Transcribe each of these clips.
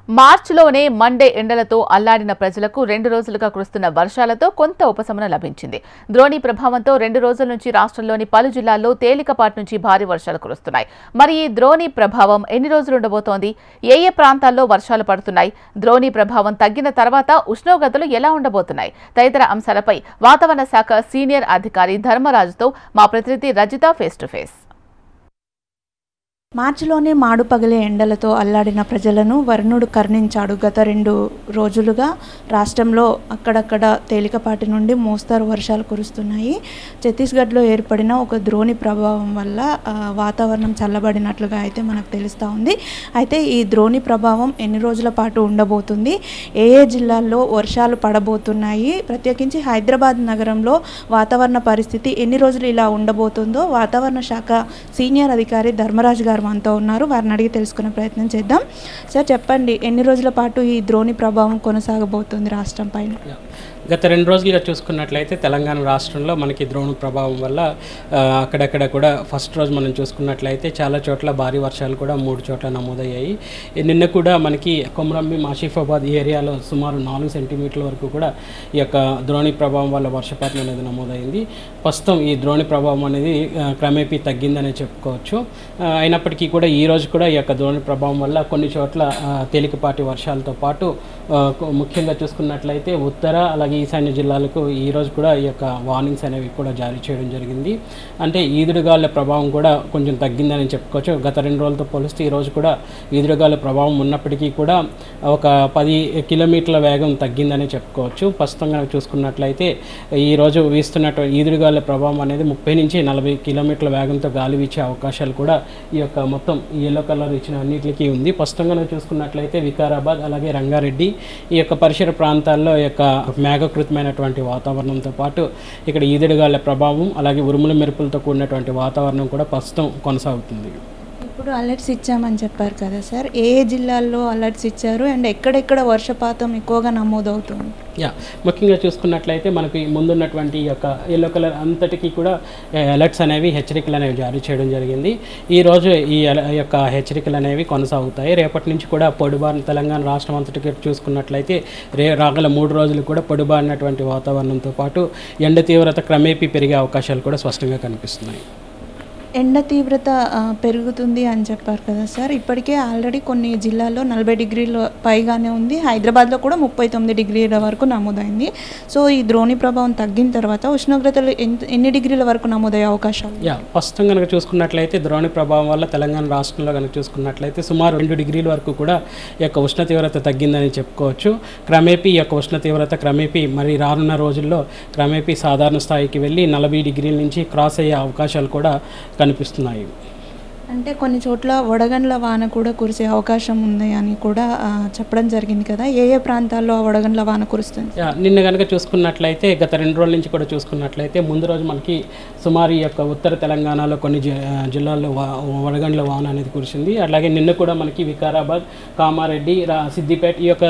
మార్చిలోనే Monday ఎండలతో అల్లాడిన ప్రజలకు 2 రోజులుగా కురుస్తున్న వర్షాలతో కొంత ఉపశమనం లభించింది. ద్రోణి ప్రభావంతో 2 రోజుల నుంచి రాష్ట్రంలోని పలు జిల్లాల్లో తేలికపాటి నుంచి భారీ వర్షాలు కురుస్తున్నాయి. మరి ఈ ద్రోణి ప్రభావం ఎన్ని రోజులు ఉండబోతోంది? ఏ ప్రాంతాల్లో వర్షాలు పడుతున్నాయి? ద్రోణి ప్రభావం తగ్గిన తర్వాత ఉష్ణోగ్రతలు ఎలా ఉండబోతున్నాయి? తదితర అంశాలపై వాతావరణ శాఖ సీనియర్ అధికారి ధర్మరాజుతో మా ప్రతినిధి రజిత ఫేస్ టు ఫేస్. మార్చిలోనే మాడు పగిలే ఎండలతో అల్లాడిన ప్రజలను వరుణుడు కరుణించాడు. గత 2 రోజులుగా రాష్ట్రంలో అక్కడక్కడ తేలికపాటి నుండి మోస్తారు వర్షాలు కురుస్తున్నాయి. ఛత్తీస్గఢ్లో ఏర్పడిన ఒక ద్రోణి ప్రభావం వల్ల వాతావరణం చల్లబడినట్లుగా అయితే మనకు తెలుస్తూ ఉంది. అయితే ఈ ద్రోణి ప్రభావం ఎన్ని రోజుల పాటు ఉండబోతుంది, ఏ జిల్లాల్లో వర్షాలు పడబోతున్నాయి, ప్రత్యేకించి హైదరాబాద్ నగరంలో వాతావరణ పరిస్థితి ఎన్ని రోజులు ఇలా ఉండబోతుందో వాతావరణ శాఖ సీనియర్ అధికారి ధర్మరాజు గారు మనతో ఉన్నారు. వారిని అడిగి తెలుసుకునే ప్రయత్నం చేద్దాం. సార్ చెప్పండి, ఎన్ని రోజుల పాటు ఈ ద్రోణి ప్రభావం కొనసాగబోతుంది రాష్ట్రం పైన? గత 2 రోజులుగా చూసుకున్నట్లయితే తెలంగాణ రాష్ట్రంలో మనకి ద్రోణి ప్రభావం వల్ల అక్కడక్కడ కూడా ఫస్ట్ రోజు మనం చూసుకున్నట్లయితే చాలా చోట్ల భారీ వర్షాలు కూడా 3 చోట్ల నమోదయ్యాయి. నిన్న కూడా మనకి కొమరంభీం ఆసిఫాబాద్ ఏరియాలో సుమారు 4 సెంటీమీటర్ల వరకు కూడా ఈ యొక్క ద్రోణి ప్రభావం వల్ల వర్షపాతం అనేది నమోదైంది. ప్రస్తుతం ఈ ద్రోణి ప్రభావం అనేది క్రమేపీ తగ్గిందనే చెప్పుకోవచ్చు. అయినప్పటికీ కూడా ఈ రోజు కూడా ఈ యొక్క ద్రోణి ప్రభావం వల్ల కొన్ని చోట్ల తేలికపాటి వర్షాలతో పాటు ముఖ్యంగా చూసుకున్నట్లయితే ఉత్తర అలాగే ఈశాన్య జిల్లాలకు ఈరోజు కూడా ఈ యొక్క వార్నింగ్స్ అనేవి కూడా జారీ చేయడం జరిగింది. అంటే ఈదురుగాలుల ప్రభావం కూడా కొంచెం తగ్గిందని చెప్పుకోవచ్చు. గత 2 రోజులతో పోలిస్తే ఈరోజు కూడా ఈదురుగాలుల ప్రభావం ఉన్నప్పటికీ కూడా ఒక 10 కిలోమీటర్ల వేగం తగ్గిందని చెప్పుకోవచ్చు. ప్రస్తుతంగా చూసుకున్నట్లయితే ఈరోజు వీస్తున్నటువంటి ఈదురుగాలుల ప్రభావం అనేది 30 నుంచి 40 కిలోమీటర్ల వేగంతో గాలి వీచే అవకాశాలు కూడా ఈ యొక్క మొత్తం ఎల్లో కలర్ ఇచ్చిన అన్నింటికి ఉంది. ప్రస్తుతంగా చూసుకున్నట్లయితే వికారాబాద్ అలాగే రంగారెడ్డి ఈ యొక్క పరిసర ప్రాంతాల్లో ఈ యొక్క మేఘకృతమైనటువంటి వాతావరణంతో పాటు ఇక్కడ ఈదురుగాలుల ప్రభావం అలాగే ఉరుముల మెరుపులతో కూడినటువంటి వాతావరణం కూడా ప్రస్తుతం కొనసాగుతుంది. ఇప్పుడు అలర్ట్స్ ఇచ్చామని చెప్పారు కదా సార్, ఏ జిల్లాల్లో అలర్ట్స్ ఇచ్చారు అండ్ ఎక్కడెక్కడ వర్షపాతం ఎక్కువగా నమోదవుతుంది? ముఖ్యంగా చూసుకున్నట్లయితే మనకి ముందున్నటువంటి ఈ యొక్క ఎల్లో కలర్ అంతటికీ కూడా అలర్ట్స్ అనేవి హెచ్చరికలు అనేవి జారీ చేయడం జరిగింది. ఈరోజు ఈ యొక్క హెచ్చరికలు అనేవి కొనసాగుతాయి. రేపటి నుంచి కూడా పొడిబారిన తెలంగాణ రాష్ట్రం అంతటికి చూసుకున్నట్లయితే రాగల 3 రోజులు కూడా పొడిబారినటువంటి వాతావరణంతో పాటు ఎండ తీవ్రత క్రమేపీ పెరిగే అవకాశాలు కూడా స్పష్టంగా కనిపిస్తున్నాయి. ఎండ తీవ్రత పెరుగుతుంది అని చెప్పారు కదా సార్, ఇప్పటికే ఆల్రెడీ కొన్ని జిల్లాల్లో 40 డిగ్రీల పైగానే ఉంది. హైదరాబాద్లో కూడా 39 డిగ్రీల వరకు నమోదైంది. సో ఈ ద్రోణి ప్రభావం తగ్గిన తర్వాత ఉష్ణోగ్రతలు ఎన్ని డిగ్రీల వరకు నమోదయ్యే అవకాశాలు? ప్రస్తుతం కనుక చూసుకున్నట్లయితే ద్రోణి ప్రభావం వల్ల తెలంగాణ రాష్ట్రంలో కనుక చూసుకున్నట్లయితే సుమారు 2 డిగ్రీల వరకు కూడా ఈ యొక్క ఉష్ణ తీవ్రత తగ్గిందని చెప్పుకోవచ్చు. క్రమేపీ ఈ యొక్క ఉష్ణ తీవ్రత క్రమేపీ మరి రానున్న రోజుల్లో క్రమేపీ సాధారణ స్థాయికి వెళ్ళి 40 డిగ్రీల నుంచి క్రాస్ అయ్యే అవకాశాలు కూడా కనిపిస్తున్నాయి. అంటే కొన్ని చోట్ల వడగండ్ల వాన కూడా కురిసే అవకాశం ఉంది అని కూడా చెప్పడం జరిగింది కదా, ఏ ప్రాంతాల్లో వడగండ్ల వాన కురుస్తుంది? నిన్న కనుక చూసుకున్నట్లయితే గత 2 రోజుల నుంచి కూడా చూసుకున్నట్లయితే ముందు రోజు మనకి సుమారు ఈ యొక్క ఉత్తర తెలంగాణలో కొన్ని జిల్లాల్లో వడగండ్ల వాన అనేది కురిసింది. అలాగే నిన్న కూడా మనకి వికారాబాద్, కామారెడ్డి, సిద్దిపేట ఈ యొక్క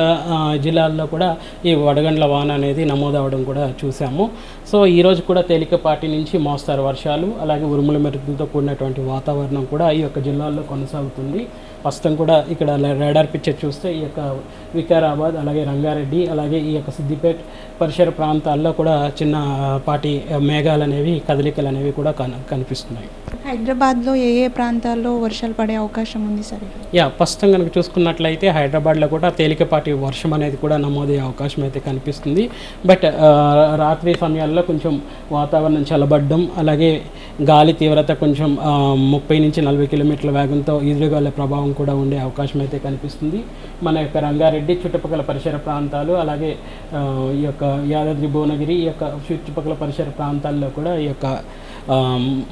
జిల్లాల్లో కూడా ఈ వడగండ్ల వాన అనేది నమోదవడం కూడా చూసాము. సో ఈరోజు కూడా తేలికపాటి నుంచి మోస్తారు వర్షాలు అలాగే ఉరుముల మెరుపులతో కూడినటువంటి వాతావరణం కూడా ఈ యొక్క జిల్లాల్లో కొనసాగుతుంది. ప్రస్తుతం కూడా ఇక్కడ రాడార్ పిక్చర్ చూస్తే ఈ యొక్క వికారాబాద్ అలాగే రంగారెడ్డి అలాగే ఈ యొక్క సిద్దిపేట పరిసర ప్రాంతాల్లో కూడా చిన్నపాటి మేఘాలు అనేవి కదలికలు అనేవి కూడా కనిపిస్తున్నాయి. హైదరాబాద్లో ఏ ప్రాంతాల్లో వర్షాలు పడే అవకాశం ఉంది సార్? ప్రస్తుతం కనుక చూసుకున్నట్లయితే హైదరాబాద్లో కూడా తేలికపాటి వర్షం అనేది కూడా నమోదయ్యే అవకాశం అయితే కనిపిస్తుంది. బట్ రాత్రి సమయాల్లో కొంచెం వాతావరణం చల్లబడడం అలాగే గాలి తీవ్రత కొంచెం 30 నుంచి 40 కిలోమీటర్ల వేగంతో ఈదురుగాలుల ప్రభావం కూడా ఉండే అవకాశం అయితే కనిపిస్తుంది. మన యొక్క రంగారెడ్డి చుట్టుపక్కల పరిసర ప్రాంతాలు అలాగే ఈ యొక్క యాదాద్రి భువనగిరి ఈ యొక్క చుట్టుపక్కల పరిసర ప్రాంతాల్లో కూడా ఈ యొక్క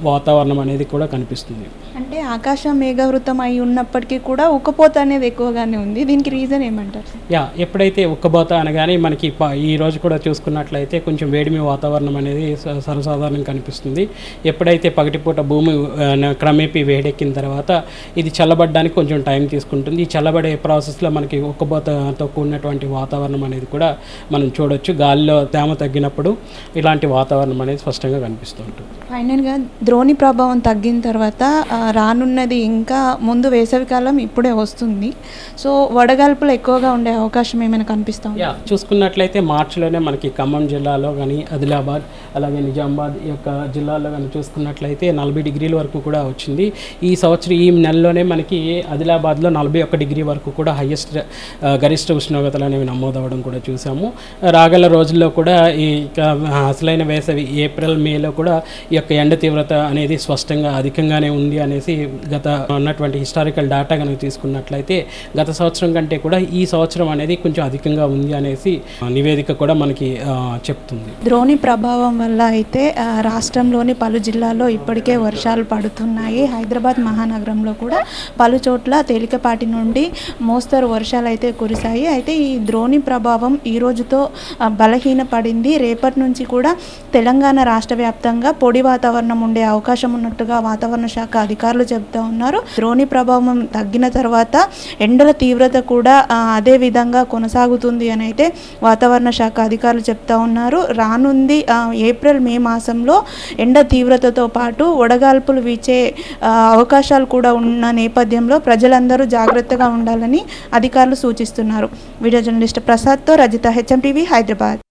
వాతావరణం అనేది కూడా కనిపిస్తుంది. అంటే ఆకాశం మేఘావృతం అయి ఉన్నప్పటికీ కూడా ఉక్కపోత అనేది ఎక్కువగానే ఉంది, దీనికి రీజన్ ఏమంటారు? ఎప్పుడైతే ఉక్కబోత అనగానే మనకి ఈ రోజు కూడా చూసుకున్నట్లయితే కొంచెం వేడిమి వాతావరణం అనేది సర్వసాధారణంగా కనిపిస్తుంది. ఎప్పుడైతే పగటిపూట భూమి క్రమేపీ వేడెక్కిన తర్వాత ఇది చల్లబడ్డానికి కొంచెం కొంచెం టైం తీసుకుంటుంది. ఈ చల్లబడే ప్రాసెస్లో మనకి ఉక్కబోతతో కూడినటువంటి వాతావరణం అనేది కూడా మనం చూడొచ్చు. గాలిలో తేమ తగ్గినప్పుడు ఇలాంటి వాతావరణం అనేది స్పష్టంగా కనిపిస్తూ ఉంటుంది. ఫైనల్గా ద్రోణి ప్రభావం తగ్గిన తర్వాత రానున్నది ఇంకా ముందు వేసవికాలం ఇప్పుడే వస్తుంది. సో వడగాల్పులు ఎక్కువగా ఉండే అవకాశం ఏమైనా కనిపిస్తాం? చూసుకున్నట్లయితే మార్చిలోనే మనకి ఖమ్మం జిల్లాలో కానీ, ఆదిలాబాద్, అలాగే నిజామాబాద్ ఈ యొక్క జిల్లాల్లో కానీ చూసుకున్నట్లయితే 40 డిగ్రీల వరకు కూడా వచ్చింది. ఈ సంవత్సరం ఈ నెలలోనే మనకి ఆదిలాబాద్లో 41 డిగ్రీ వరకు కూడా హైయెస్ట్ గరిష్ట ఉష్ణోగ్రతలు అనేవి నమోదవడం కూడా చూసాము. రాగల రోజుల్లో కూడా ఈ అసలైన వేసవి ఏప్రిల్ మేలో కూడా ఈ యొక్క ఎండ తీవ్రత అనేది స్పష్టంగా అధికంగానే ఉంది అనేసి గత ఉన్నటువంటి హిస్టారికల్ డేటా కనుక తీసుకున్నట్లయితే గత సంవత్సరం కంటే కూడా ఈ సంవత్సరం అనేది కొంచెం అధికంగా ఉంది అనేసి నివేదిక కూడా మనకి చెప్తుంది. ద్రోణి ప్రభావం వల్ల అయితే రాష్ట్రంలోని పలు జిల్లాల్లో ఇప్పటికే వర్షాలు పడుతున్నాయి. హైదరాబాద్ మహానగరంలో కూడా పలు చోట్ల తేలికపాటి నుండి మోస్తరు వర్షాలు అయితే కురిశాయి. అయితే ఈ ద్రోణి ప్రభావం ఈ రోజుతో బలహీనపడింది. రేపటి నుంచి కూడా తెలంగాణ రాష్ట్ర వ్యాప్తంగా పొడి వాతావరణం ఉండే అవకాశం ఉన్నట్టుగా వాతావరణ శాఖ అధికారులు చెబుతూ ఉన్నారు. ద్రోణి ప్రభావం తగ్గిన తర్వాత ఎండల తీవ్రత కూడా అదే విధంగా కొనసాగుతుంది అని అయితే వాతావరణ శాఖ అధికారులు చెప్తా ఉన్నారు. రానుంది ఏప్రిల్ మే మాసంలో ఎండ తీవ్రతతో పాటు వడగాల్పులు వీచే అవకాశాలు కూడా ఉన్న నేపథ్యంలో ప్రజలందరూ జాగ్రత్తగా ఉండాలని అధికారులు సూచిస్తున్నారు. వీడియో జర్నలిస్ట్ ప్రసాద్తో రజిత, HM TV, హైదరాబాద్.